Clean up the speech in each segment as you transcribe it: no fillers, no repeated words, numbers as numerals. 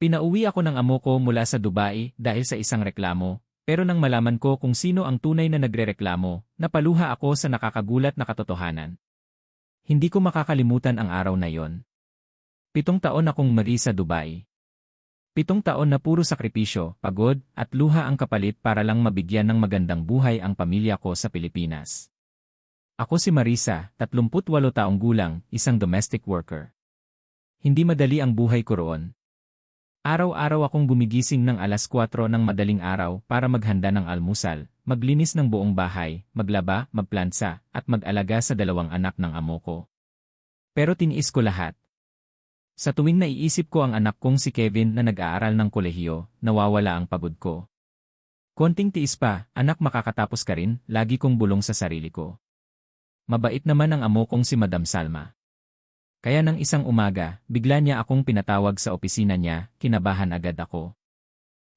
Pinauwi ako ng amo ko mula sa Dubai dahil sa isang reklamo, pero nang malaman ko kung sino ang tunay na nagrereklamo, napaluha ako sa nakakagulat na katotohanan. Hindi ko makakalimutan ang araw na yon. 7 taon akong mari sa Dubai. 7 taon na puro sakripisyo, pagod, at luha ang kapalit para lang mabigyan ng magandang buhay ang pamilya ko sa Pilipinas. Ako si Marisa, 38 taong gulang, isang domestic worker. Hindi madali ang buhay ko roon. Araw-araw akong gumigising ng alas 4 ng madaling araw para maghanda ng almusal, maglinis ng buong bahay, maglaba, magplansa, at mag-alaga sa 2 anak ng amo ko. Pero tiniis ko lahat. Sa tuwing naiisip ko ang anak kong si Kevin na nag-aaral ng kolehiyo, nawawala ang pagod ko. Konting tiis pa, anak makakatapos ka rin, lagi kong bulong sa sarili ko. Mabait naman ang amo kong si Madam Salma. Kaya nang isang umaga, bigla niya akong pinatawag sa opisina niya, kinabahan agad ako.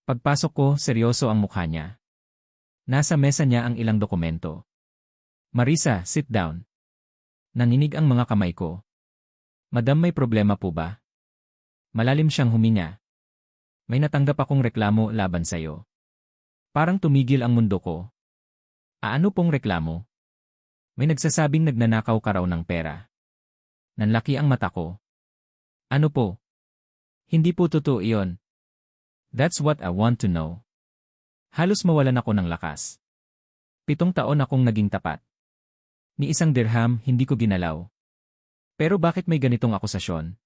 Pagpasok ko, seryoso ang mukha niya. Nasa mesa niya ang ilang dokumento. Marisa, sit down. Nanginig ang mga kamay ko. Madam, may problema po ba? Malalim siyang huminga. May natanggap akong reklamo laban sa'yo. Parang tumigil ang mundo ko. Ano pong reklamo? May nagsasabing nagnanakaw ka raw ng pera. Nanlaki ang mata ko. Ano po? Hindi po totoo iyon. That's what I want to know. Halos mawalan ako ng lakas. 7 taon akong naging tapat. Ni isang dirham hindi ko ginalaw. Pero bakit may ganitong akusasyon?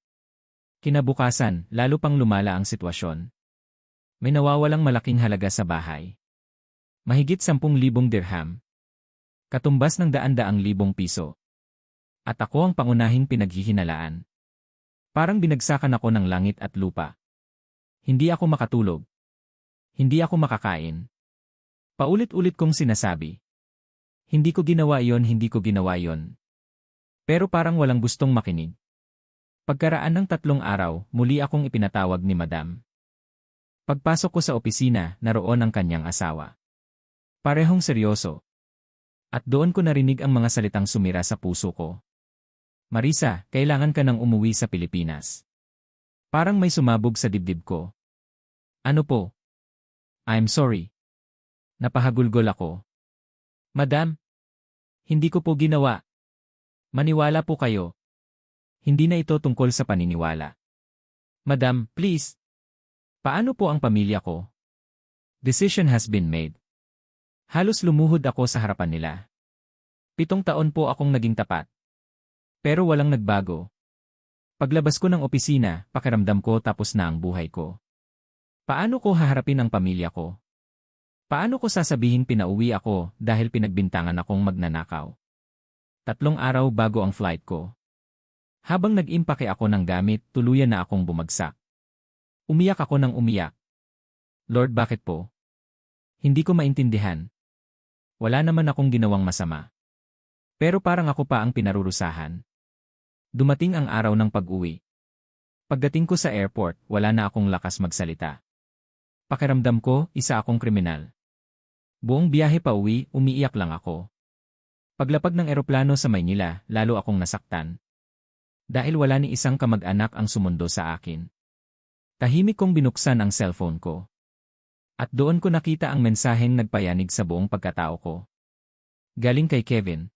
Kinabukasan, lalo pang lumala ang sitwasyon. May nawawalang malaking halaga sa bahay. Mahigit 10,000 dirham. Katumbas ng daan-daang libong piso. At ako ang pangunahing pinaghihinalaan. Parang binagsakan ako ng langit at lupa. Hindi ako makatulog. Hindi ako makakain. Paulit-ulit kong sinasabi. Hindi ko ginawa iyon, hindi ko ginawa iyon. Pero parang walang gustong makinig. Pagkaraan ng 3 araw, muli akong ipinatawag ni Madam. Pagpasok ko sa opisina, naroon ang kanyang asawa. Parehong seryoso. At doon ko narinig ang mga salitang sumira sa puso ko. Marisa, kailangan ka nang umuwi sa Pilipinas. Parang may sumabog sa dibdib ko. Ano po? I'm sorry. Napahagulgol ako. Madam, hindi ko po ginawa. Maniwala po kayo. Hindi na ito tungkol sa paniniwala. Madam, please. Paano po ang pamilya ko? Decision has been made. Halos lumuhod ako sa harapan nila. 7 taon po akong naging tapat. Pero walang nagbago. Paglabas ko ng opisina, pakiramdam ko tapos na ang buhay ko. Paano ko haharapin ang pamilya ko? Paano ko sasabihin pinauwi ako dahil pinagbintangan akong magnanakaw? 3 araw bago ang flight ko. Habang nag-impake ako ng gamit, tuluyan na akong bumagsak. Umiyak ako ng umiyak. Lord, bakit po? Hindi ko maintindihan. Wala naman akong ginawang masama. Pero parang ako pa ang pinarurusahan. Dumating ang araw ng pag-uwi. Pagdating ko sa airport, wala na akong lakas magsalita. Pakiramdam ko, isa akong kriminal. Buong biyahe pa uwi, umiiyak lang ako. Paglapag ng eroplano sa Maynila, lalo akong nasaktan. Dahil wala ni isang kamag-anak ang sumundo sa akin. Tahimik kong binuksan ang cellphone ko. At doon ko nakita ang mensaheng nagpayanig sa buong pagkatao ko. Galing kay Kevin.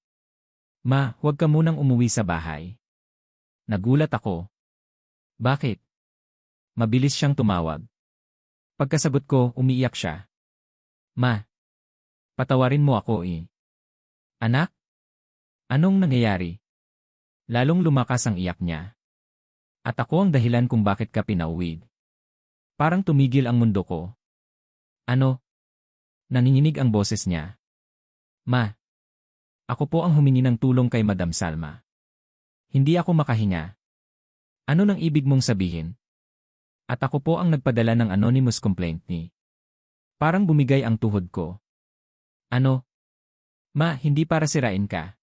Ma, huwag ka munang umuwi sa bahay. Nagulat ako. Bakit? Mabilis siyang tumawag. Pagkasagot ko, umiiyak siya. Ma, patawarin mo ako eh. Anak? Anong nangyayari? Lalong lumakas ang iyak niya. At ako ang dahilan kung bakit ka pinauwi. Parang tumigil ang mundo ko. Ano? Nanginginig ang boses niya. Ma, ako po ang humingi ng tulong kay Madam Salma. Hindi ako makahinga. Ano nang ibig mong sabihin? At ako po ang nagpadala ng anonymous complaint ni. Parang bumigay ang tuhod ko. Ano? Ma, hindi para sirain ka.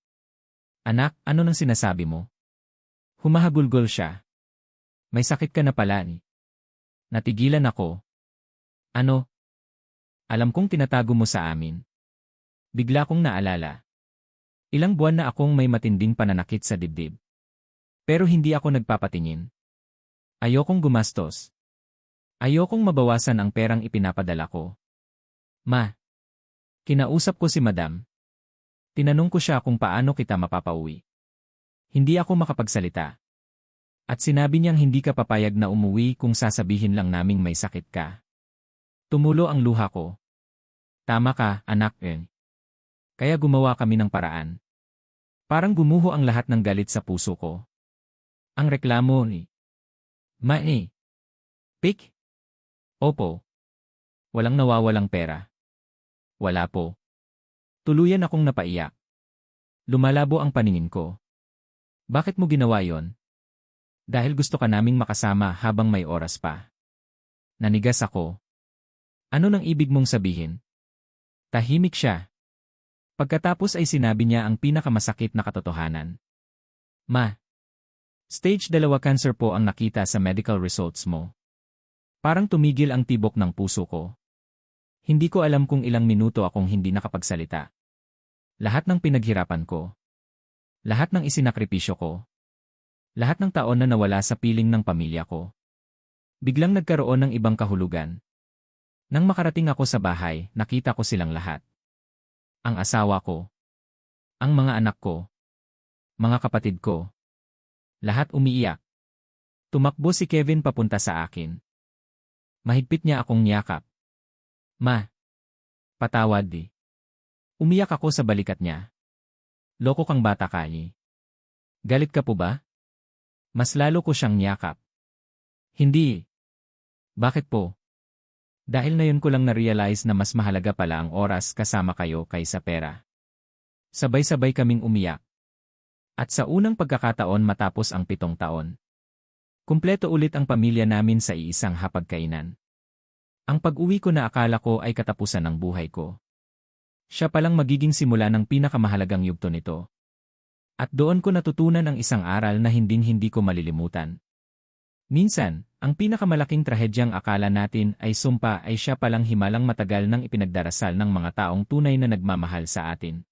Anak, ano nang sinasabi mo? Humahagulgol siya. May sakit ka na pala ni. Natigilan ako. Ano? Alam kong tinatago mo sa amin. Bigla kong naalala. Ilang buwan na akong may matinding pananakit sa dibdib. Pero hindi ako nagpapatingin. Ayokong gumastos. Ayokong mabawasan ang perang ipinapadala ko. Ma. Kinausap ko si Madam. Tinanong ko siya kung paano kita mapapauwi. Hindi ako makapagsalita. At sinabi niyang hindi ka papayag na umuwi kung sasabihin lang naming may sakit ka. Tumulo ang luha ko. Tama ka, anak. Kaya gumawa kami ng paraan. Parang gumuho ang lahat ng galit sa puso ko. Ang reklamo ni Pik? Opo. Walang nawawalang pera. Wala po. Tuluyan akong napaiyak. Lumalabo ang paningin ko. Bakit mo ginawa yon? Dahil gusto ka naming makasama habang may oras pa. Nanigas ako. Ano nang ibig mong sabihin? Tahimik siya. Pagkatapos ay sinabi niya ang pinakamasakit na katotohanan. Ma. Stage 2 cancer po ang nakita sa medical results mo. Parang tumigil ang tibok ng puso ko. Hindi ko alam kung ilang minuto akong hindi nakapagsalita. Lahat ng pinaghirapan ko. Lahat ng isinakripisyo ko. Lahat ng taon na nawala sa piling ng pamilya ko. Biglang nagkaroon ng ibang kahulugan. Nang makarating ako sa bahay, nakita ko silang lahat. Ang asawa ko. Ang mga anak ko. Mga kapatid ko. Lahat umiiyak. Tumakbo si Kevin papunta sa akin. Mahigpit niya akong niyakap. Ma. Patawad di. Umiyak ako sa balikat niya. Loko kang bata ka ni. Galit ka po ba? Mas lalo ko siyang niyakap. Hindi. Bakit po? Dahil na yun ko lang na-realize na mas mahalaga pala ang oras kasama kayo kaysa pera. Sabay-sabay kaming umiyak. At sa unang pagkakataon matapos ang 7 taon. Kumpleto ulit ang pamilya namin sa iisang hapagkainan. Ang pag-uwi ko na akala ko ay katapusan ng buhay ko. Siya palang magiging simula ng pinakamahalagang yugto nito. At doon ko natutunan ang isang aral na hinding-hindi ko malilimutan. Minsan, ang pinakamalaking trahedyang akala natin ay sumpa ay siya palang himalang matagal nang ipinagdarasal ng mga taong tunay na nagmamahal sa atin.